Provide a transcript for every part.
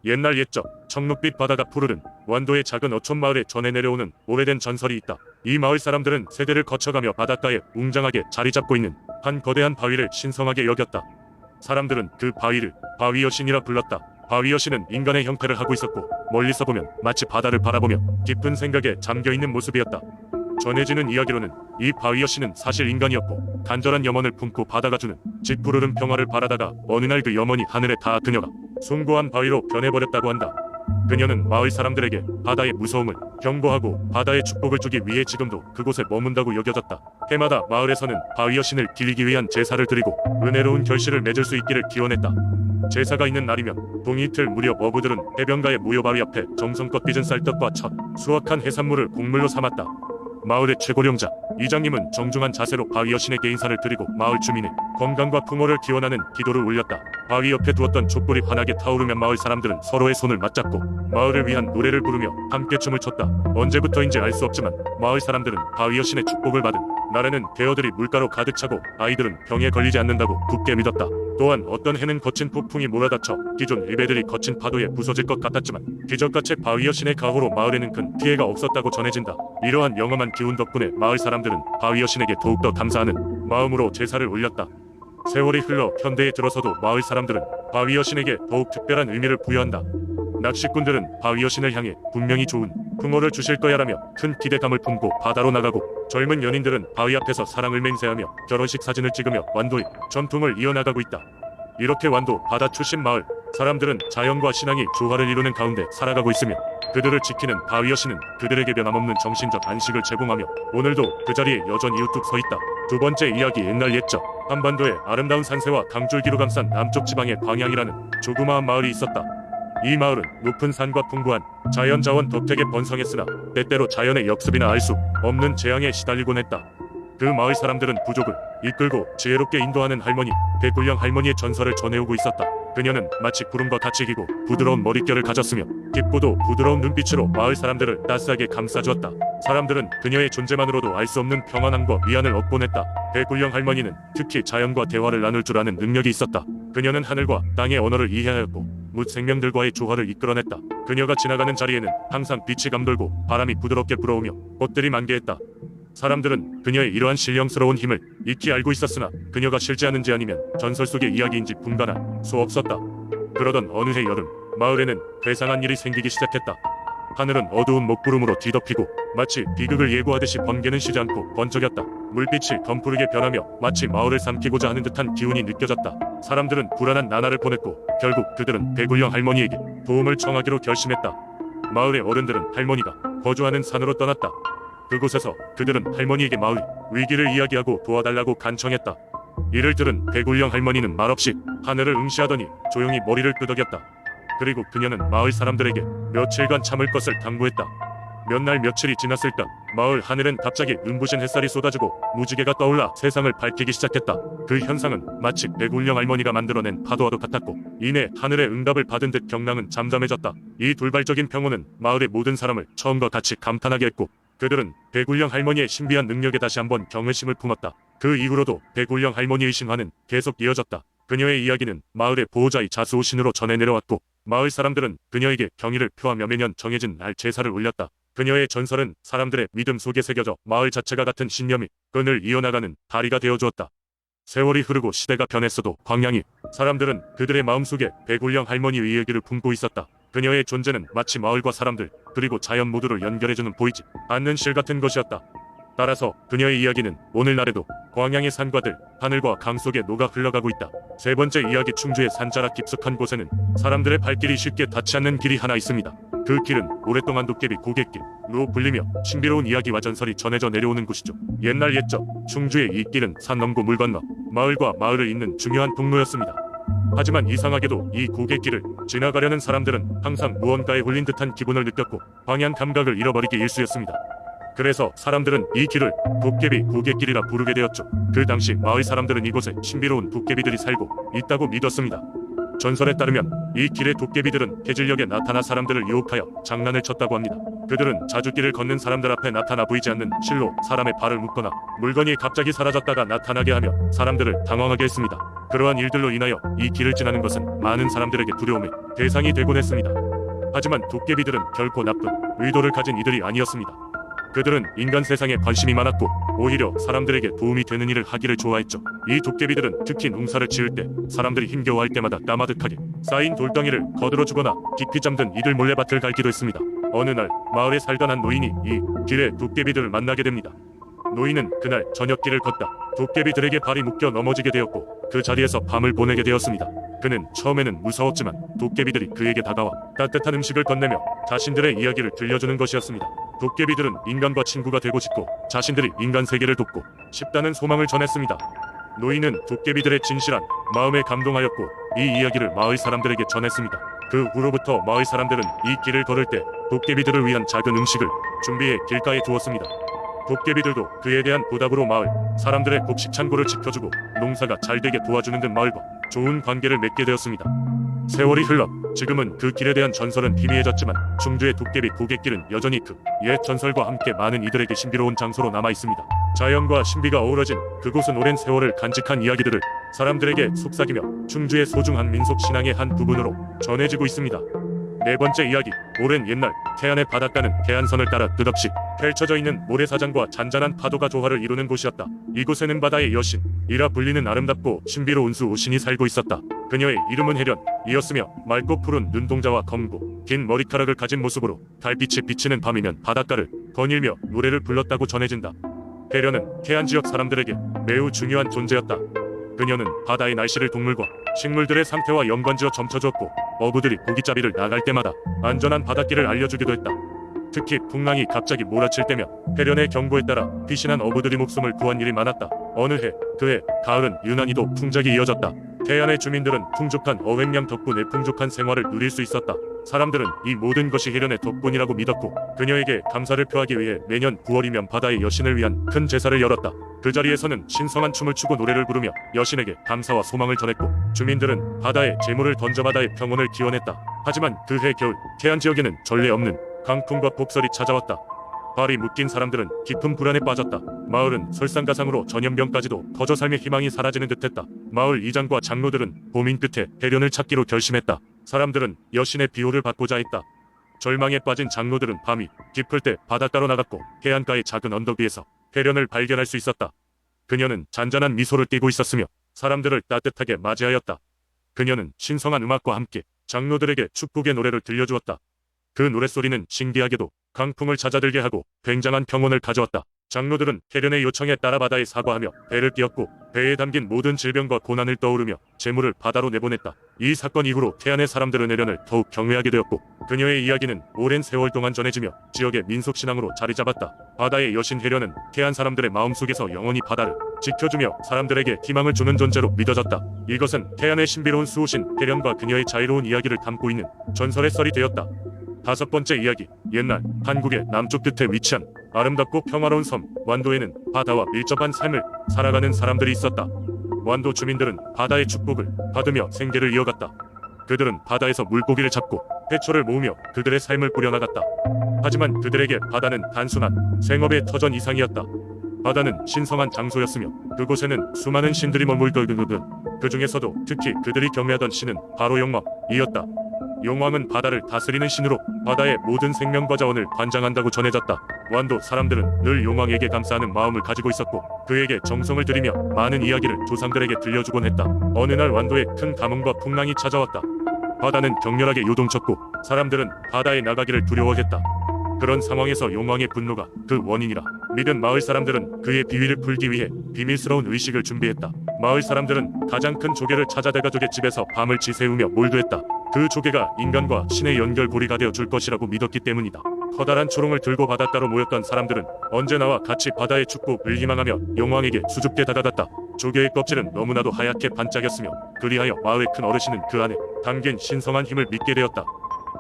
옛날 옛적 청록빛 바다가 푸르른 완도의 작은 어촌 마을에 전해 내려오는 오래된 전설이 있다. 이 마을 사람들은 세대를 거쳐가며 바닷가에 웅장하게 자리 잡고 있는 한 거대한 바위를 신성하게 여겼다. 사람들은 그 바위를 바위 여신이라 불렀다. 바위 여신은 인간의 형태를 하고 있었고 멀리서 보면 마치 바다를 바라보며 깊은 생각에 잠겨있는 모습이었다. 전해지는 이야기로는 이 바위 여신은 사실 인간이었고 간절한 염원을 품고 바다가 주는 짙푸르른 평화를 바라다가 어느 날 그 염원이 하늘에 닿아 그녀가 숭고한 바위로 변해버렸다고 한다. 그녀는 마을 사람들에게 바다의 무서움을 경고하고 바다의 축복을 주기 위해 지금도 그곳에 머문다고 여겨졌다. 해마다 마을에서는 바위 여신을 기리기 위한 제사를 드리고 은혜로운 결실을 맺을 수 있기를 기원했다. 제사가 있는 날이면 동이 이틀 무렵 어부들은 해변가의 무효바위 앞에 정성껏 빚은 쌀떡과 첫 수확한 해산물을 곡물로 삼았다. 마을의 최고령자 이장님은 정중한 자세로 바위 여신에게 인사를 드리고 마을 주민의 건강과 풍어를 기원하는 기도를 올렸다. 바위 옆에 두었던 촛불이 환하게 타오르며 마을 사람들은 서로의 손을 맞잡고 마을을 위한 노래를 부르며 함께 춤을 췄다. 언제부터인지 알 수 없지만 마을 사람들은 바위 여신의 축복을 받은 날에는 대어들이 물가로 가득 차고 아이들은 병에 걸리지 않는다고 굳게 믿었다. 또한 어떤 해는 거친 폭풍이 몰아닥쳐 기존 일베들이 거친 파도에 부서질 것 같았지만 기적같이 바위 여신의 가호로 마을에는 큰 피해가 없었다고 전해진다. 이러한 영험한 기운 덕분에 마을 사람들은 바위 여신에게 더욱더 감사하는 마음으로 제사를 올렸다. 세월이 흘러 현대에 들어서도 마을 사람들은 바위 여신에게 더욱 특별한 의미를 부여한다. 낚시꾼들은 바위 여신을 향해 분명히 좋은 풍어를 주실 거야라며 큰 기대감을 품고 바다로 나가고 젊은 연인들은 바위 앞에서 사랑을 맹세하며 결혼식 사진을 찍으며 완도의 전통을 이어나가고 있다. 이렇게 완도 바다 출신 마을 사람들은 자연과 신앙이 조화를 이루는 가운데 살아가고 있으며 그들을 지키는 바위 여신은 그들에게 변함없는 정신적 안식을 제공하며 오늘도 그 자리에 여전히 우뚝 서 있다. 두 번째 이야기. 옛날 옛적 한반도에 아름다운 산세와 강줄기로 감싼 남쪽 지방의 광양이라는 조그마한 마을이 있었다. 이 마을은 높은 산과 풍부한 자연자원 덕택에 번성했으나 때때로 자연의 역습이나 알 수 없는 재앙에 시달리곤 했다. 그 마을 사람들은 부족을 이끌고 지혜롭게 인도하는 할머니 백굴령 할머니의 전설을 전해오고 있었다. 그녀는 마치 구름과 같이 기고 부드러운 머릿결을 가졌으며 깊고도 부드러운 눈빛으로 마을 사람들을 따스하게 감싸주었다. 사람들은 그녀의 존재만으로도 알 수 없는 평안함과 위안을 얻곤 했다. 백굴령 할머니는 특히 자연과 대화를 나눌 줄 아는 능력이 있었다. 그녀는 하늘과 땅의 언어를 이해하였고 묻 생명들과의 조화를 이끌어냈다. 그녀가 지나가는 자리에는 항상 빛이 감돌고 바람이 부드럽게 불어오며 꽃들이 만개했다. 사람들은 그녀의 이러한 신령스러운 힘을 익히 알고 있었으나 그녀가 실제하는지 아니면 전설 속의 이야기인지 분간할 수 없었다. 그러던 어느 해 여름 마을에는 괴상한 일이 생기기 시작했다. 하늘은 어두운 먹구름으로 뒤덮이고 마치 비극을 예고하듯이 번개는 쉬지 않고 번쩍였다. 물빛이 덤푸르게 변하며 마치 마을을 삼키고자 하는 듯한 기운이 느껴졌다. 사람들은 불안한 나날을 보냈고 결국 그들은 백굴령 할머니에게 도움을 청하기로 결심했다. 마을의 어른들은 할머니가 거주하는 산으로 떠났다. 그곳에서 그들은 할머니에게 마을 위기를 이야기하고 도와달라고 간청했다. 이를 들은 백굴령 할머니는 말없이 하늘을 응시하더니 조용히 머리를 끄덕였다. 그리고 그녀는 마을 사람들에게 며칠간 참을 것을 당부했다. 몇 날 며칠이 지났을까 마을 하늘엔 갑자기 눈부신 햇살이 쏟아지고 무지개가 떠올라 세상을 밝히기 시작했다. 그 현상은 마치 백울령 할머니가 만들어낸 파도와도 같았고 이내 하늘의 응답을 받은 듯 경랑은 잠잠해졌다. 이 돌발적인 평온은 마을의 모든 사람을 처음과 같이 감탄하게 했고 그들은 백울령 할머니의 신비한 능력에 다시 한번 경외심을 품었다. 그 이후로도 백울령 할머니의 신화는 계속 이어졌다. 그녀의 이야기는 마을의 보호자의 자수오신으로 전해 내려왔고 마을 사람들은 그녀에게 경의를 표하며 매년 정해진 날 제사를 올렸다. 그녀의 전설은 사람들의 믿음 속에 새겨져 마을 자체가 같은 신념이 끈을 이어나가는 다리가 되어주었다. 세월이 흐르고 시대가 변했어도 광양이 사람들은 그들의 마음속에 백울령 할머니의 이야기를 품고 있었다. 그녀의 존재는 마치 마을과 사람들 그리고 자연 모두를 연결해주는 보이지 않는 실 같은 것이었다. 따라서 그녀의 이야기는 오늘날에도 광양의 산과들, 하늘과 강 속에 녹아 흘러가고 있다. 세 번째 이야기. 충주의 산자락 깊숙한 곳에는 사람들의 발길이 쉽게 닿지 않는 길이 하나 있습니다. 그 길은 오랫동안 도깨비 고갯길로 불리며 신비로운 이야기와 전설이 전해져 내려오는 곳이죠. 옛날 옛적 충주의 이 길은 산 넘고 물 건너 마을과 마을을 잇는 중요한 통로였습니다. 하지만 이상하게도 이 고갯길을 지나가려는 사람들은 항상 무언가에 홀린 듯한 기분을 느꼈고 방향 감각을 잃어버리기 일쑤였습니다. 그래서 사람들은 이 길을 도깨비 고갯길이라 부르게 되었죠. 그 당시 마을 사람들은 이곳에 신비로운 도깨비들이 살고 있다고 믿었습니다. 전설에 따르면 이 길의 도깨비들은 해질녘에 나타나 사람들을 유혹하여 장난을 쳤다고 합니다. 그들은 자주 길을 걷는 사람들 앞에 나타나 보이지 않는 실로 사람의 발을 묶거나 물건이 갑자기 사라졌다가 나타나게 하며 사람들을 당황하게 했습니다. 그러한 일들로 인하여 이 길을 지나는 것은 많은 사람들에게 두려움의 대상이 되곤 했습니다. 하지만 도깨비들은 결코 나쁜 의도를 가진 이들이 아니었습니다. 그들은 인간 세상에 관심이 많았고 오히려 사람들에게 도움이 되는 일을 하기를 좋아했죠. 이 도깨비들은 특히 농사를 지을 때 사람들이 힘겨워할 때마다 까마득하게 쌓인 돌덩이를 거들어주거나 깊이 잠든 이들 몰래 밭을 갈기도 했습니다. 어느 날 마을에 살던 한 노인이 이 길에 도깨비들을 만나게 됩니다. 노인은 그날 저녁길을 걷다 도깨비들에게 발이 묶여 넘어지게 되었고 그 자리에서 밤을 보내게 되었습니다. 그는 처음에는 무서웠지만 도깨비들이 그에게 다가와 따뜻한 음식을 건네며 자신들의 이야기를 들려주는 것이었습니다. 도깨비들은 인간과 친구가 되고 싶고 자신들이 인간 세계를 돕고 싶다는 소망을 전했습니다. 노인은 도깨비들의 진실한 마음에 감동하였고 이 이야기를 마을 사람들에게 전했습니다. 그 후로부터 마을 사람들은 이 길을 걸을 때 도깨비들을 위한 작은 음식을 준비해 길가에 두었습니다. 도깨비들도 그에 대한 보답으로 마을 사람들의 곡식 창고를 지켜주고 농사가 잘 되게 도와주는 등 마을과 좋은 관계를 맺게 되었습니다. 세월이 흘러 지금은 그 길에 대한 전설은 희미해졌지만 충주의 도깨비 고갯길은 여전히 그 옛 전설과 함께 많은 이들에게 신비로운 장소로 남아 있습니다. 자연과 신비가 어우러진 그곳은 오랜 세월을 간직한 이야기들을 사람들에게 속삭이며 충주의 소중한 민속 신앙의 한 부분으로 전해지고 있습니다. 네 번째 이야기. 오랜 옛날 태안의 바닷가는 해안선을 따라 끝없이 펼쳐져 있는 모래사장과 잔잔한 파도가 조화를 이루는 곳이었다. 이곳에는 바다의 여신이라 불리는 아름답고 신비로운 수호신이 살고 있었다. 그녀의 이름은 해련이었으며 맑고 푸른 눈동자와 검고 긴 머리카락을 가진 모습으로 달빛이 비치는 밤이면 바닷가를 거닐며 노래를 불렀다고 전해진다. 해련은 해안 지역 사람들에게 매우 중요한 존재였다. 그녀는 바다의 날씨를 동물과 식물들의 상태와 연관지어 점쳐주었고 어부들이 고깃잡이를 나갈 때마다 안전한 바닷길을 알려주기도 했다. 특히 풍랑이 갑자기 몰아칠 때면 해련의 경고에 따라 피신한 어부들이 목숨을 구한 일이 많았다. 어느 해, 그해 가을은 유난히도 풍작이 이어졌다. 해안의 주민들은 풍족한 어획량 덕분에 풍족한 생활을 누릴 수 있었다. 사람들은 이 모든 것이 해련의 덕분이라고 믿었고 그녀에게 감사를 표하기 위해 매년 9월이면 바다의 여신을 위한 큰 제사를 열었다. 그 자리에서는 신성한 춤을 추고 노래를 부르며 여신에게 감사와 소망을 전했고 주민들은 바다에 재물을 던져 바다의 평온을 기원했다. 하지만 그해 겨울 해안 지역에는 전례 없는 강풍과 폭설이 찾아왔다. 발이 묶인 사람들은 깊은 불안에 빠졌다. 마을은 설상가상으로 전염병까지도 터져 삶의 희망이 사라지는 듯했다. 마을 이장과 장로들은 고민 끝에 해련을 찾기로 결심했다. 사람들은 여신의 비호를 받고자 했다. 절망에 빠진 장로들은 밤이 깊을 때 바닷가로 나갔고 해안가의 작은 언덕 위에서 해련을 발견할 수 있었다. 그녀는 잔잔한 미소를 띠고 있었으며 사람들을 따뜻하게 맞이하였다. 그녀는 신성한 음악과 함께 장로들에게 축복의 노래를 들려주었다. 그 노랫소리는 신기하게도 강풍을 잦아들게 하고 굉장한 평온을 가져왔다. 장로들은 해련의 요청에 따라 바다에 사과하며 배를 띄웠고 배에 담긴 모든 질병과 고난을 떠오르며 재물을 바다로 내보냈다. 이 사건 이후로 태안의 사람들은 해련을 더욱 경외하게 되었고 그녀의 이야기는 오랜 세월 동안 전해지며 지역의 민속신앙으로 자리 잡았다. 바다의 여신 해련은 태안 사람들의 마음속에서 영원히 바다를 지켜주며 사람들에게 희망을 주는 존재로 믿어졌다. 이것은 태안의 신비로운 수호신 해련과 그녀의 자유로운 이야기를 담고 있는 전설의 썰이 되었다. 다섯 번째 이야기. 옛날 한국의 남쪽 끝에 위치한 아름답고 평화로운 섬 완도에는 바다와 밀접한 삶을 살아가는 사람들이 있었다. 완도 주민들은 바다의 축복을 받으며 생계를 이어갔다. 그들은 바다에서 물고기를 잡고 해초를 모으며 그들의 삶을 꾸려나갔다. 하지만 그들에게 바다는 단순한 생업의 터전 이상이었다. 바다는 신성한 장소였으며 그곳에는 수많은 신들이 머물더군. 그 중에서도 특히 그들이 경외하던 신은 바로 용왕이었다. 용왕은 바다를 다스리는 신으로 바다의 모든 생명과 자원을 관장한다고 전해졌다. 완도 사람들은 늘 용왕에게 감사하는 마음을 가지고 있었고 그에게 정성을 들이며 많은 이야기를 조상들에게 들려주곤 했다. 어느 날 완도에 큰 가뭄과 풍랑이 찾아왔다. 바다는 격렬하게 요동쳤고 사람들은 바다에 나가기를 두려워했다. 그런 상황에서 용왕의 분노가 그 원인이라 믿은 마을 사람들은 그의 비위를 풀기 위해 비밀스러운 의식을 준비했다. 마을 사람들은 가장 큰 조개를 찾아 대가족의 집에서 밤을 지새우며 몰두했다. 그 조개가 인간과 신의 연결고리가 되어 줄 것이라고 믿었기 때문이다. 커다란 초롱을 들고 바닷가로 모였던 사람들은 언제나와 같이 바다의 축복을 희망하며 용왕에게 수줍게 다가갔다. 조개의 껍질은 너무나도 하얗게 반짝였으며 그리하여 마을의 큰 어르신은 그 안에 담긴 신성한 힘을 믿게 되었다.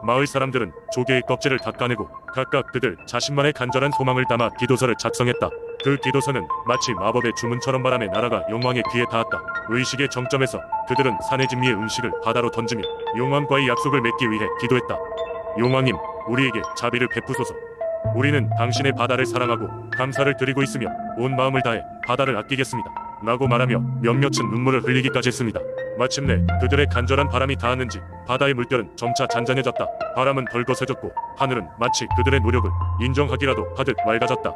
마을 사람들은 조개의 껍질을 닦아내고 각각 그들 자신만의 간절한 소망을 담아 기도서를 작성했다. 그 기도서는 마치 마법의 주문처럼 바람에 날아가 용왕의 귀에 닿았다. 의식의 정점에서 그들은 산의 진미의 음식을 바다로 던지며 용왕과의 약속을 맺기 위해 기도했다. 용왕님, 우리에게 자비를 베푸소서. 우리는 당신의 바다를 사랑하고 감사를 드리고 있으며 온 마음을 다해 바다를 아끼겠습니다. 라고 말하며 몇몇은 눈물을 흘리기까지 했습니다. 마침내 그들의 간절한 바람이 닿았는지 바다의 물결은 점차 잔잔해졌다. 바람은 덜 거세졌고 하늘은 마치 그들의 노력을 인정하기라도 하듯 맑아졌다.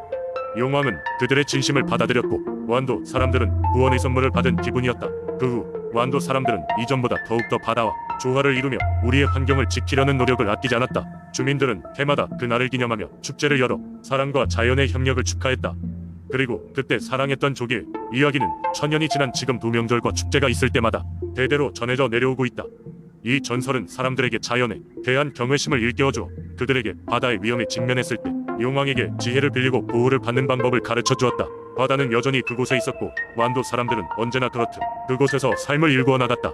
용왕은 그들의 진심을 받아들였고 완도 사람들은 구원의 선물을 받은 기분이었다. 그 후 완도 사람들은 이전보다 더욱더 바다와 조화를 이루며 우리의 환경을 지키려는 노력을 아끼지 않았다. 주민들은 해마다 그날을 기념하며 축제를 열어 사랑과 자연의 협력을 축하했다. 그리고 그때 사랑했던 조기의 이야기는 천년이 지난 지금 두 명절과 축제가 있을 때마다 대대로 전해져 내려오고 있다. 이 전설은 사람들에게 자연에 대한 경외심을 일깨워주어 그들에게 바다의 위험에 직면했을 때 용왕에게 지혜를 빌리고 보호를 받는 방법을 가르쳐 주었다. 바다는 여전히 그곳에 있었고 완도 사람들은 언제나 그렇듯 그곳에서 삶을 일구어 나갔다.